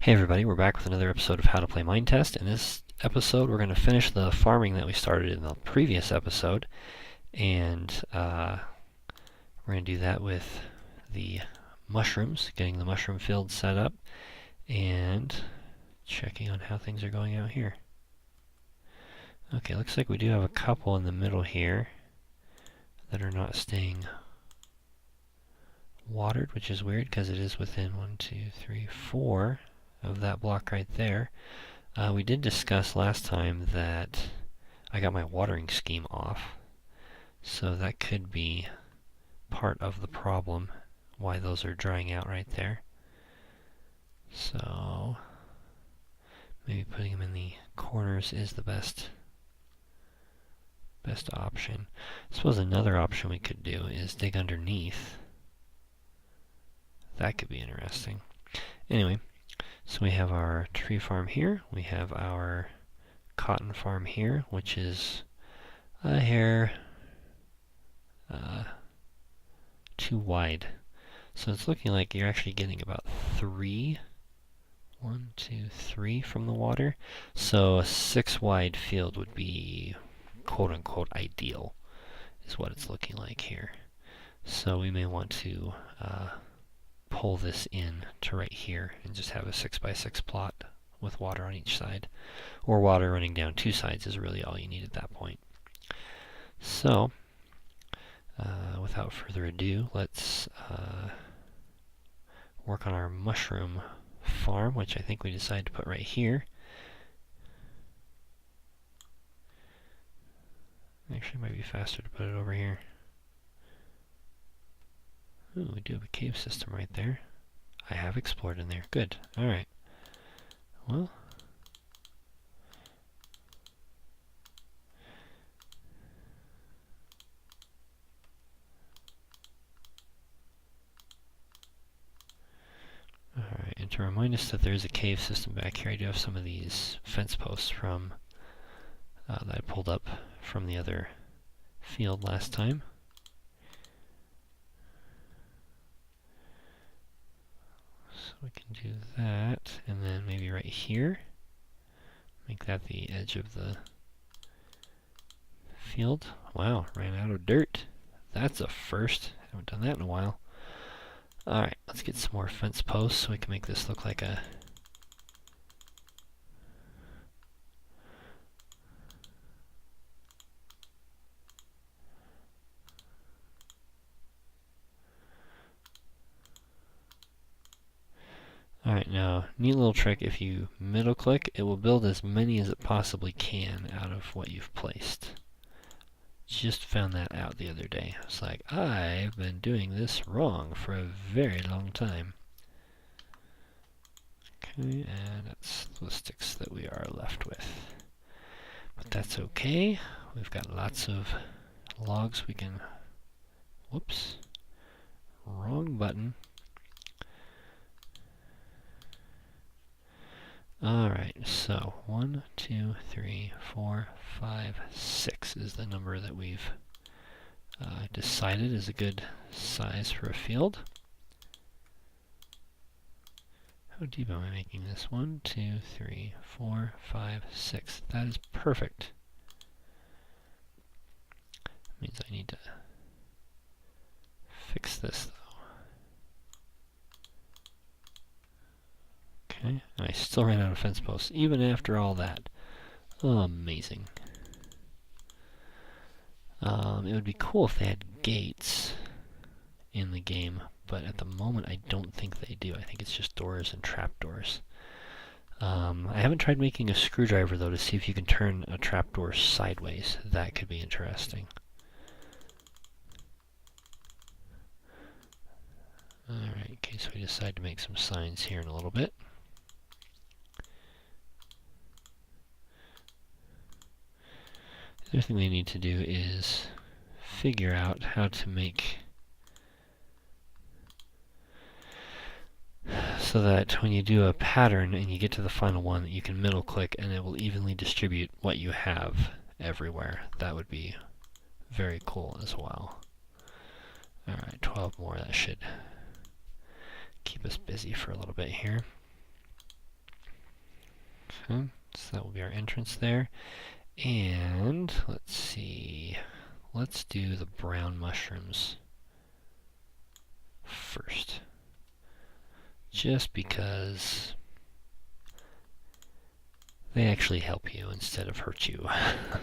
Hey everybody, we're back with another episode of How to Play Minetest. In this episode, we're going to finish the farming that we started in the previous episode, and we're going to do that with the mushrooms, getting the mushroom field set up, and checking on how things are going out here. Okay, looks like we do have a couple in the middle here that are not staying watered, which is weird because it is within 1, 2, 3, 4 of that block right there. We did discuss last time that I got my watering scheme off, so that could be part of the problem, why those are drying out right there. So maybe putting them in the corners is the best option. I suppose another option we could do is dig underneath. That could be interesting. Anyway, so we have our tree farm here, we have our cotton farm here, which is a hair too wide. So it's looking like you're actually getting about 3, 1, 2, 3 from the water. So a 6 wide field would be quote-unquote ideal, is what it's looking like here. So we may want to pull this in to right here and just have a 6x6 plot with water on each side, or water running down 2 sides is really all you need at that point. So without further ado, let's work on our mushroom farm, which I think we decided to put right here. Actually, it might be faster to put it over here. Ooh, we do have a cave system right there. I have explored in there. Good. Alright. Well. Alright, and to remind us that there is a cave system back here, I do have some of these fence posts from that I pulled up from the other field last time. So we can do that, and then maybe right here, make that the edge of the field. Wow, ran out of dirt. That's a first. Haven't done that in a while. Alright, let's get some more fence posts so we can make this look like a Alright, now, neat little trick, if you middle click, it will build as many as it possibly can out of what you've placed. Just found that out the other day. It's like, I've been doing this wrong for a very long time. Okay, and that's the sticks that we are left with. But that's okay. We've got lots of logs we can... Whoops. Wrong button. Alright, so 1, 2, 3, 4, 5, 6 is the number that we've decided is a good size for a field. How deep am I making this? 1, 2, 3, 4, 5, 6. That is perfect. That means I need to fix this though. Okay, and I still ran out of fence posts, even after all that. Amazing. It would be cool if they had gates in the game, but at the moment I don't think they do. I think it's just doors and trapdoors. I haven't tried making a screwdriver though to see if you can turn a trapdoor sideways. That could be interesting. Alright, in case we decide to make some signs here in a little bit. The other thing they need to do is figure out how to make so that when you do a pattern and you get to the final one, you can middle click and it will evenly distribute what you have everywhere. That would be very cool as well. Alright, 12 more. That should keep us busy for a little bit here. Okay, so that will be our entrance there. And let's see, let's do the brown mushrooms first. Just because they actually help you instead of hurt you,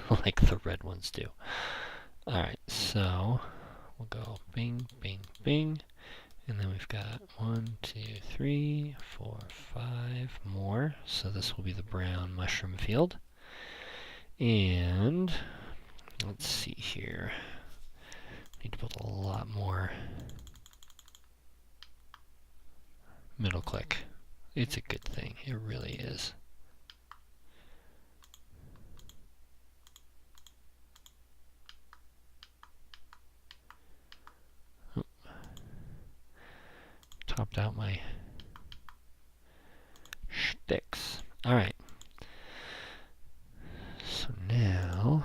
like the red ones do. Alright, so we'll go bing, bing, bing. And then we've got 1, 2, 3, 4, 5 more. So this will be the brown mushroom field. And let's see here. Need to build a lot more middle click. It's a good thing. It really is. Oh. Topped out my sticks. Alright. So now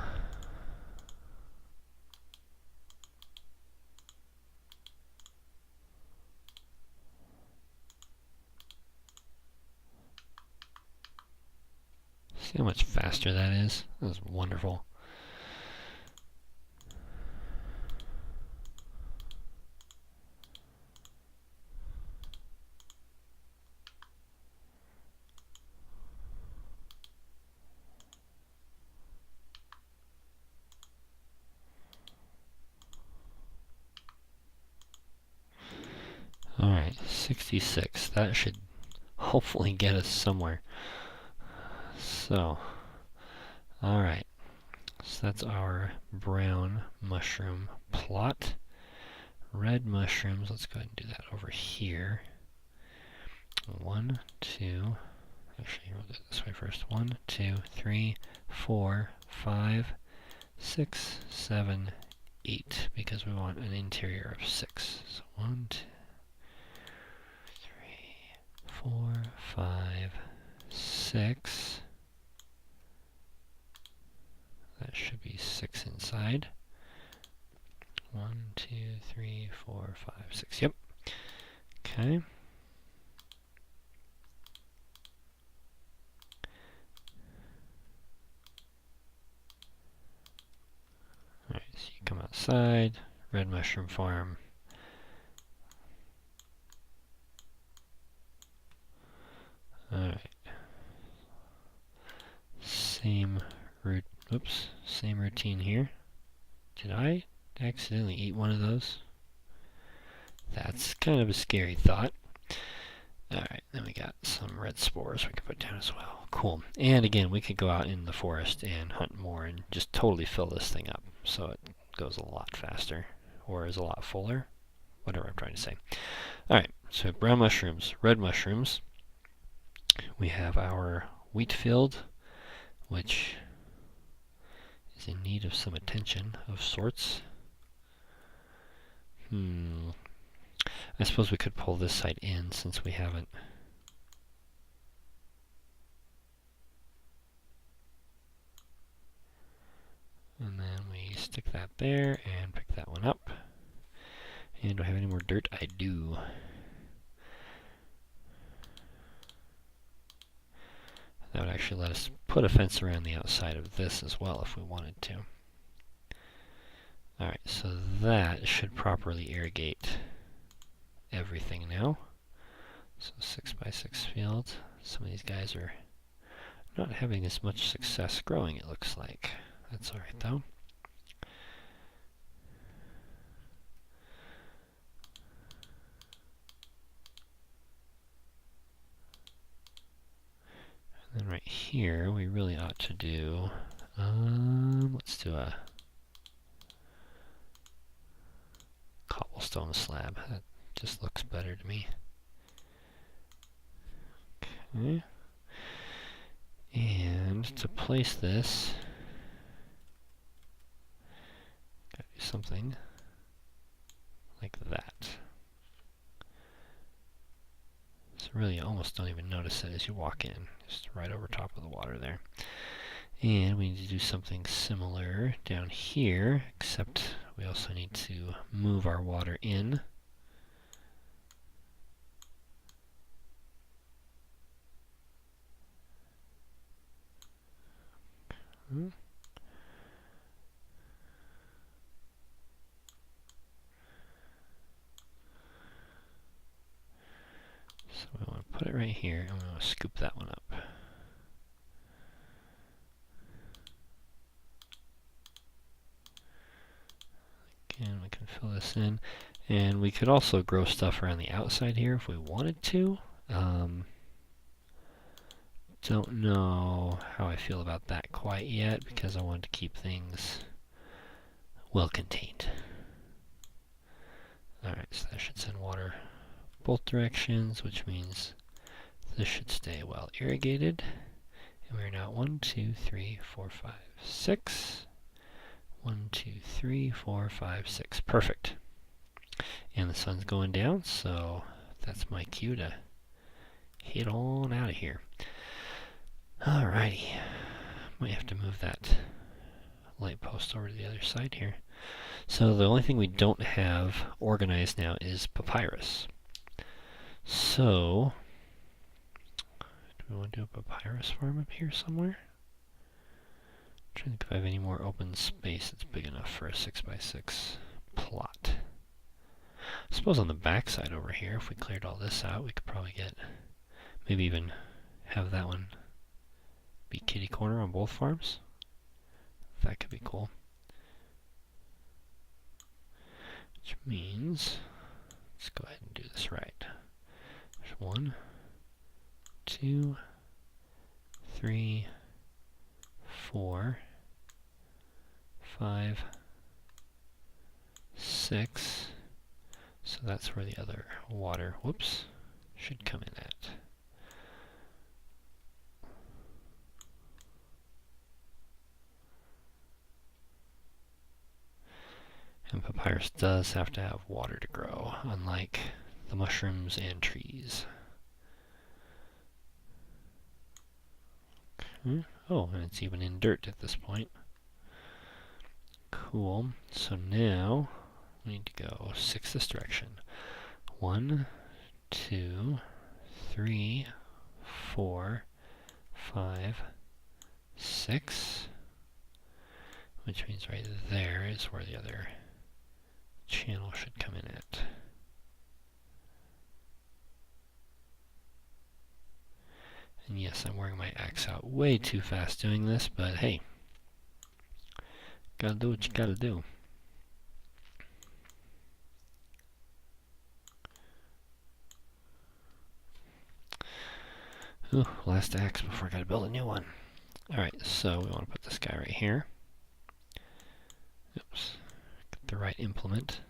see how much faster that is? That was wonderful. Alright, 66. That should hopefully get us somewhere. So, alright. So that's our brown mushroom plot. Red mushrooms, let's go ahead and do that over here. 1, 2, actually we'll do it this way first. 1, 2, 3, 4, 5, 6, 7, 8, because we want an interior of 6. So 1, 2, 3, 4, 5, 6. That should be 6 inside. 1, 2, 3, 4, 5, 6. Yep. Okay. Alright, so you come outside, red mushroom farm. Alright. Same routine here. Did I accidentally eat one of those? That's kind of a scary thought. Alright, then we got some red spores we can put down as well. Cool. And again, we could go out in the forest and hunt more and just totally fill this thing up so it goes a lot faster or is a lot fuller. Whatever I'm trying to say. Alright, so brown mushrooms, red mushrooms. We have our wheat field, which is in need of some attention of sorts. I suppose we could pull this side in since we haven't. And then we stick that there and pick that one up. And do I have any more dirt? I do. That would actually let us put a fence around the outside of this as well if we wanted to. Alright, so that should properly irrigate everything now. So 6x6 field. Some of these guys are not having as much success growing, it looks like. That's alright though. And then right here, we really ought to do, let's do a cobblestone slab. That just looks better to me. Okay. And to place this, gotta do something like that. So really you almost don't even notice it as you walk in, just right over top of the water there. And we need to do something similar down here, except we also need to move our water in. So we want to put it right here, and we want to scoop that one up. Again, we can fill this in. And we could also grow stuff around the outside here if we wanted to. Don't know how I feel about that quite yet, because I want to keep things well contained. Alright, so that should send water both directions, which means this should stay well irrigated. And we're now 1, 2, 3, 4, 5, 6. 1, 2, 3, 4, 5, 6. Perfect. And the sun's going down, so that's my cue to head on out of here. Alrighty. Might have to move that light post over to the other side here. So the only thing we don't have organized now is papyrus. So, do we want to do a papyrus farm up here somewhere? I'm trying to think if I have any more open space that's big enough for a 6x6 plot. I suppose on the back side over here, if we cleared all this out, we could probably get, maybe even have that one be kitty corner on both farms. That could be cool. Which means, let's go ahead and do this right. There's 1, 2, 3, 4, 5, 6. So that's where the other water, whoops, should come in at. And papyrus does have to have water to grow, unlike the mushrooms and trees. Okay. Oh, and it's even in dirt at this point. Cool. So now we need to go 6 this direction. 1, 2, 3, 4, 5, 6. Which means right there is where the other channel should come in at. And yes, I'm wearing my axe out way too fast doing this, but hey, gotta do what you gotta do. Ooh, last axe before I gotta build a new one. Alright, so we want to put this guy right here. Oops, get the right implement.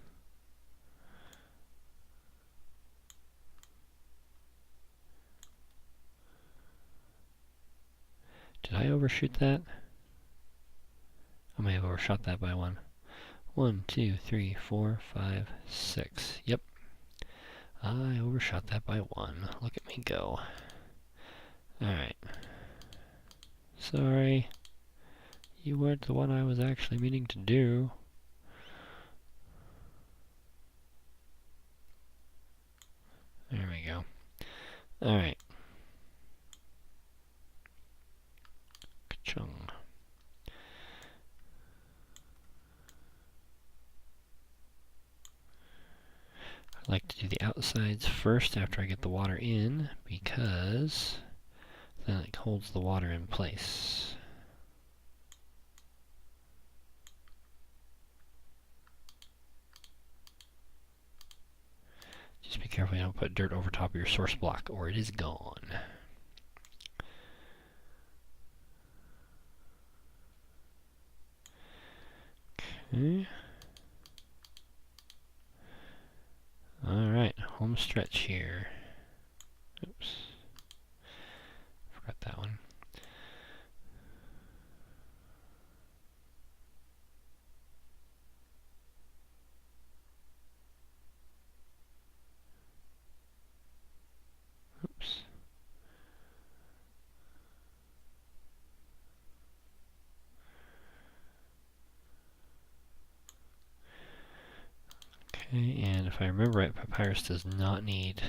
Did I overshoot that? I may have overshot that by 1. 1, 2, 3, 4, 5, 6. Yep. I overshot that by 1. Look at me go. Alright. Sorry. You weren't the one I was actually meaning to do. There we go. Alright. Ka-chung. I like to do the outsides first after I get the water in, because then it holds the water in place. Just be careful you don't put dirt over top of your source block, or it is gone. Okay. Alright, home stretch here. Oops. Forgot that one. Oops. Okay, and if I remember right, papyrus does not need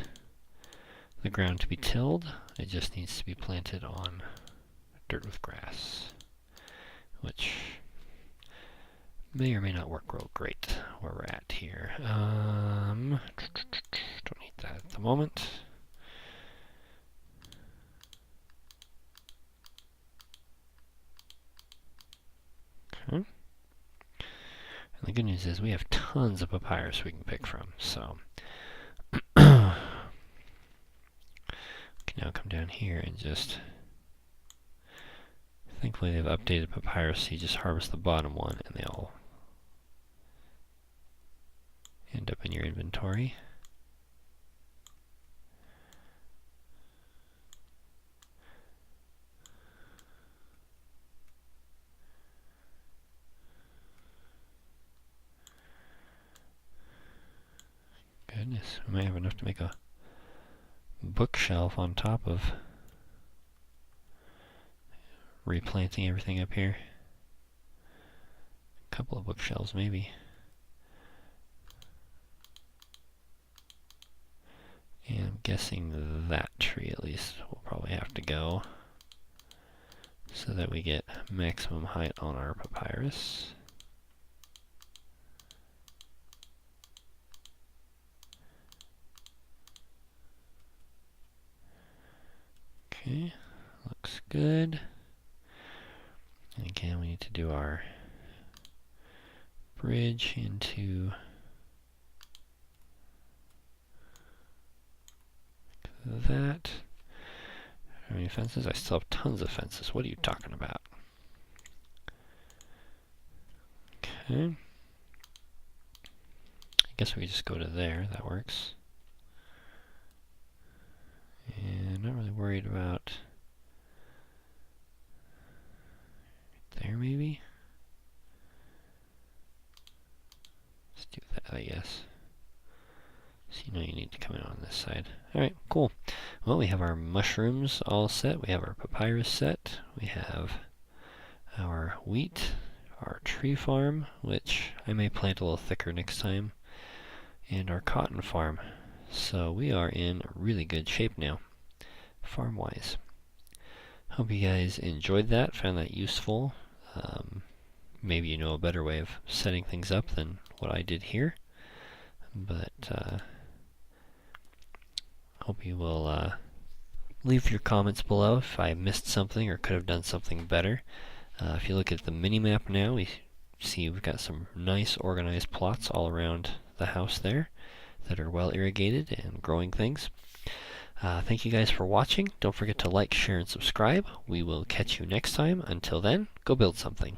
the ground to be tilled. It just needs to be planted on dirt with grass. which may or may not work real great where we're at here. Don't need that at the moment. Okay. And the good news is we have tons of papyrus we can pick from, so we can now come down here and just, thankfully they've updated papyrus, so you just harvest the bottom one and they all end up in your inventory. Goodness, we may have enough to make a bookshelf on top of replanting everything up here. A couple of bookshelves maybe. And I'm guessing that tree at least will probably have to go so that we get maximum height on our papyrus. Okay, looks good. And again, we need to do our bridge into that. How many fences? I still have tons of fences. What are you talking about? Okay. I guess we could just go to there. That works. And not really worried about there maybe. Let's do that, I guess. So you know you need to come in on this side. Alright, cool. Well, we have our mushrooms all set. We have our papyrus set. We have our wheat, our tree farm, which I may plant a little thicker next time, and our cotton farm. So we are in really good shape now, farm-wise. Hope you guys enjoyed that, found that useful. Maybe you know a better way of setting things up than what I did here. But hope you will leave your comments below if I missed something or could have done something better. If you look at the mini-map now, we see we've got some nice organized plots all around the house there that are well irrigated and growing things. Thank you guys for watching. Don't forget to like, share, and subscribe. We will catch you next time. Until then, go build something.